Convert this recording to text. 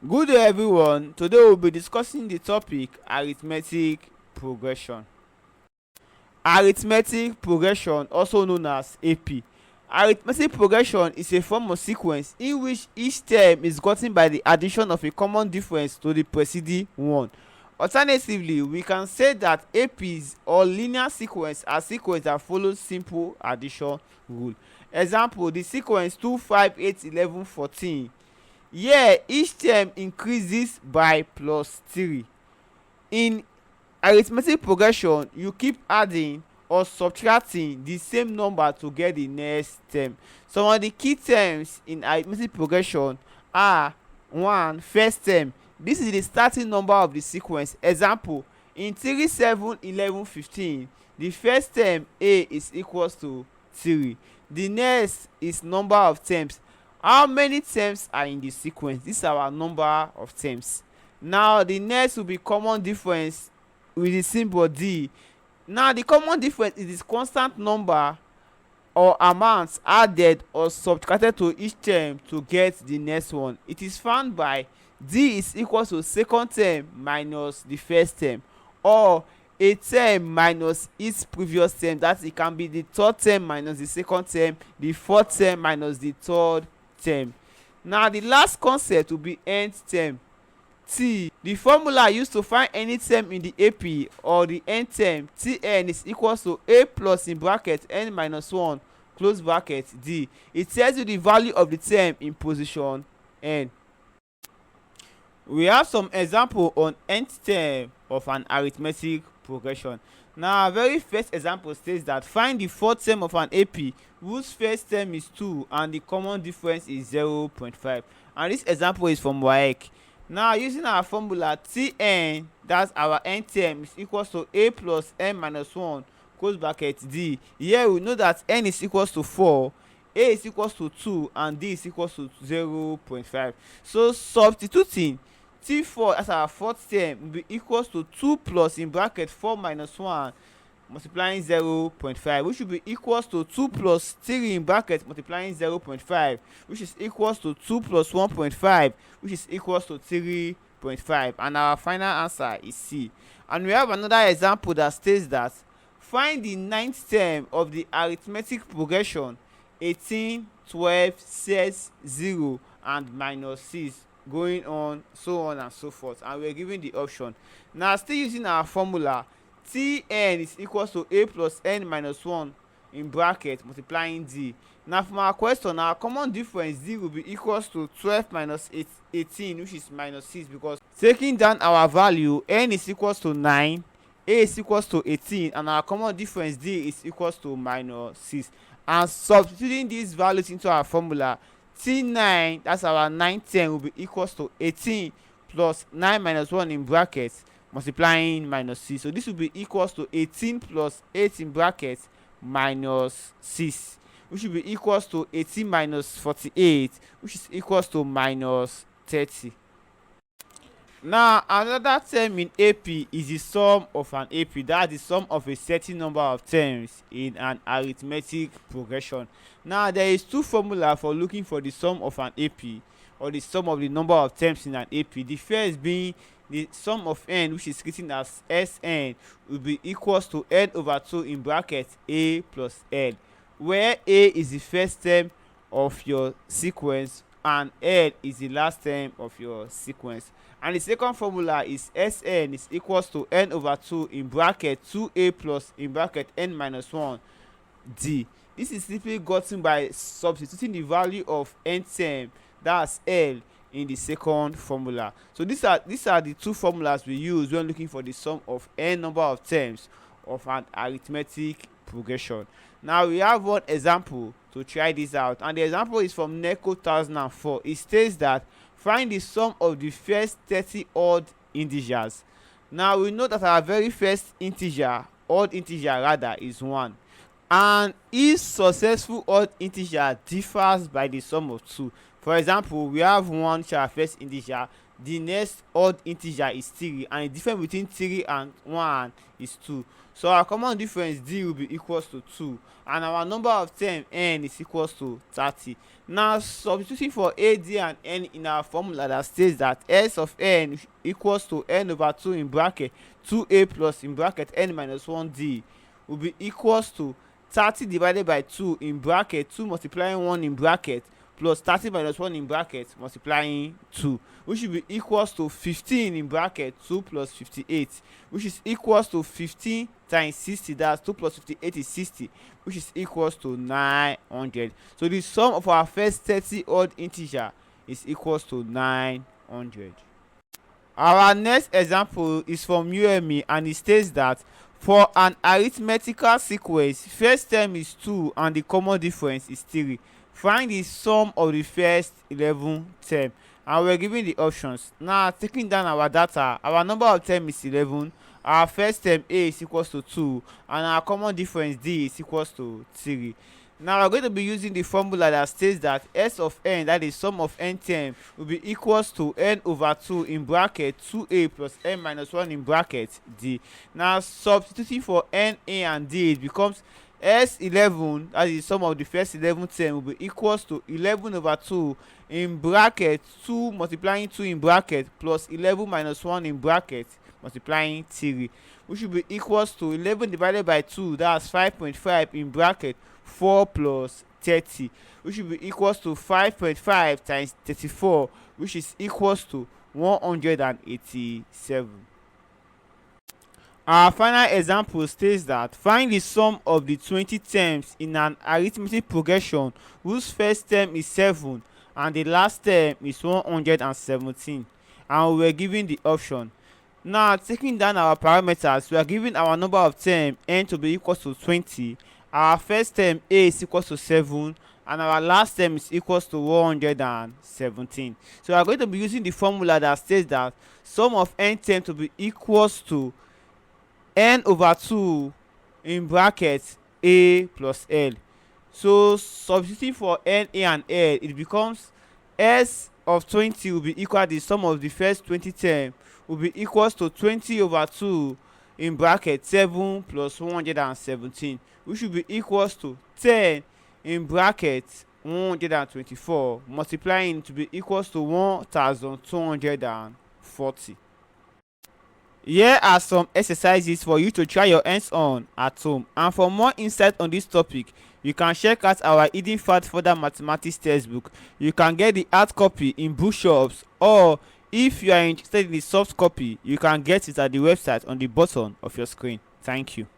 Good day everyone, today we'll be discussing the topic arithmetic progression. Arithmetic progression, also known as AP. Arithmetic progression is a form of sequence in which each term is gotten by the addition of a common difference to the preceding one. Alternatively, we can say that APs or linear sequence are sequence that follows simple addition rule. Example, the sequence 2, 5, 8, 11, 14. Here each term increases by +3. In arithmetic progression, you keep adding or subtracting the same number to get the next term. Some of the key terms in arithmetic progression are: 1. First term. This is the starting number of the sequence. Example, in 3, 7, 11, 15, the first term a is equals to 3. The next is number of terms. How many terms are in the sequence? This is our number of terms. Now the next will be common difference with the symbol d. Now the common difference is this constant number or amounts added or subtracted to each term to get the next one. It is found by d is equal to second term minus the first term, or a term minus its previous term. That it can be the third term minus the second term, the fourth term minus the third term. Now the last concept will be nth term. T, the formula used to find any term in the AP or the nth term, Tn is equals to a plus in bracket n minus 1 close bracket d. It tells you the value of the term in position n. We have some example on nth term of an arithmetic progression. Now our very first example states that find the fourth term of an AP whose first term is 2 and the common difference is 0.5. And this example is from WAEC. Now using our formula, Tn, that's our nth term, is equals to a plus n minus 1 close bracket d. Here we know that n is equals to 4, a is equals to 2, and d is equals to 0.5. So substituting T4 as our fourth term will be equals to 2 plus in bracket 4 minus 1 multiplying 0.5, which will be equals to 2 plus 3 in bracket multiplying 0.5, which is equals to 2 plus 1.5, which is equals to 3.5, and our final answer is C. And we have another example that states that find the ninth term of the arithmetic progression 18, 12, 6, 0 and minus 6, going on, so on and so forth, and we're given the option. Now still using our formula, Tn is equals to a plus n minus 1 in bracket multiplying d. Now from our question, our common difference d will be equals to 12 minus 18, which is minus 6, because taking down our value, n is equals to 9, a is equals to 18, and our common difference d is equals to minus 6. And substituting these values into our formula, T9, that's our 9th term, will be equals to 18 plus 9 minus 1 in brackets multiplying minus 6. So this will be equals to 18 plus 8 in brackets minus 6, which will be equals to 18 minus 48, which is equals to minus 30. Now another term in AP is the sum of an AP, that is the sum of a certain number of terms in an arithmetic progression. Now there is two formula for looking for the sum of an AP, or the sum of the number of terms in an AP. The first being the sum of n, which is written as Sn, will be equals to n over 2 in bracket a plus n, where a is the first term of your sequence and n is the last term of your sequence. And the second formula is Sn is equals to n over 2 in bracket 2a plus in bracket n minus 1 d. This is simply gotten by substituting the value of n term, that's L, in the second formula. So these are the two formulas we use when looking for the sum of n number of terms of an arithmetic progression. Now we have one example to try this out, and the example is from NECO 2004. It states that find the sum of the first 30 odd integers. Now we know that our very first integer, odd integer rather, is 1, and each successful odd integer differs by the sum of 2. For example, we have 1 which is our first integer, the next odd integer is 3, and the difference between 3 and 1 is 2. So our common difference d will be equals to 2, and our number of term n is equals to 30. Now substituting for a, d and n in our formula that states that s of n equals to n over 2 in bracket 2a plus in bracket n minus 1d will be equals to 30 divided by 2 in bracket 2 multiplying 1 in bracket plus 30 minus 1 in bracket multiplying 2, which will be equals to 15 in bracket 2 plus 58, which is equals to 15 times 60, that's 2 plus 58 is 60, which is equals to 900. So the sum of our first 30 odd integer is equals to 900. Our next example is from UME, and it states that for an arithmetical sequence, first term is 2 and the common difference is 3. Find the sum of the first 11 term, and we're given the options. Now taking down our data, our number of term is 11, our first term a is equals to 2, and our common difference d is equals to 3. Now we're going to be using the formula that states that s of n, that is sum of n term, will be equals to n over 2 in bracket 2a plus n minus 1 in bracket d. Now substituting for n, a and d, it becomes S11, that is sum of the first 11 term, will be equals to 11 over 2 in bracket 2 multiplying 2 in bracket plus 11 minus 1 in bracket multiplying 3, which will be equals to 11 divided by 2, that's 5.5 in bracket 4 plus 30, which will be equals to 5.5 times 34, which is equals to 187. Our final example states that find the sum of the 20 terms in an arithmetic progression whose first term is 7 and the last term is 117, and we were given the option. Now taking down our parameters, we are given our number of term n to be equals to 20, our first term a is equals to 7, and our last term is equals to 117. So we are going to be using the formula that states that sum of n term to be equals to n over 2 in bracket a plus l. So substituting for n, a and l, it becomes s of 20 will be equal to the sum of the first 20 term will be equals to 20 over 2 in bracket 7 plus 117, which will be equals to 10 in bracket 124 multiplying to be equals to 1240. Here are some exercises for you to try your hands on at home, and for more insight on this topic you can check out our Hidden Facts Further Mathematics textbook. You can get the hard copy in bookshops, or if you are interested in the soft copy you can get it at the website on the bottom of your screen. Thank you.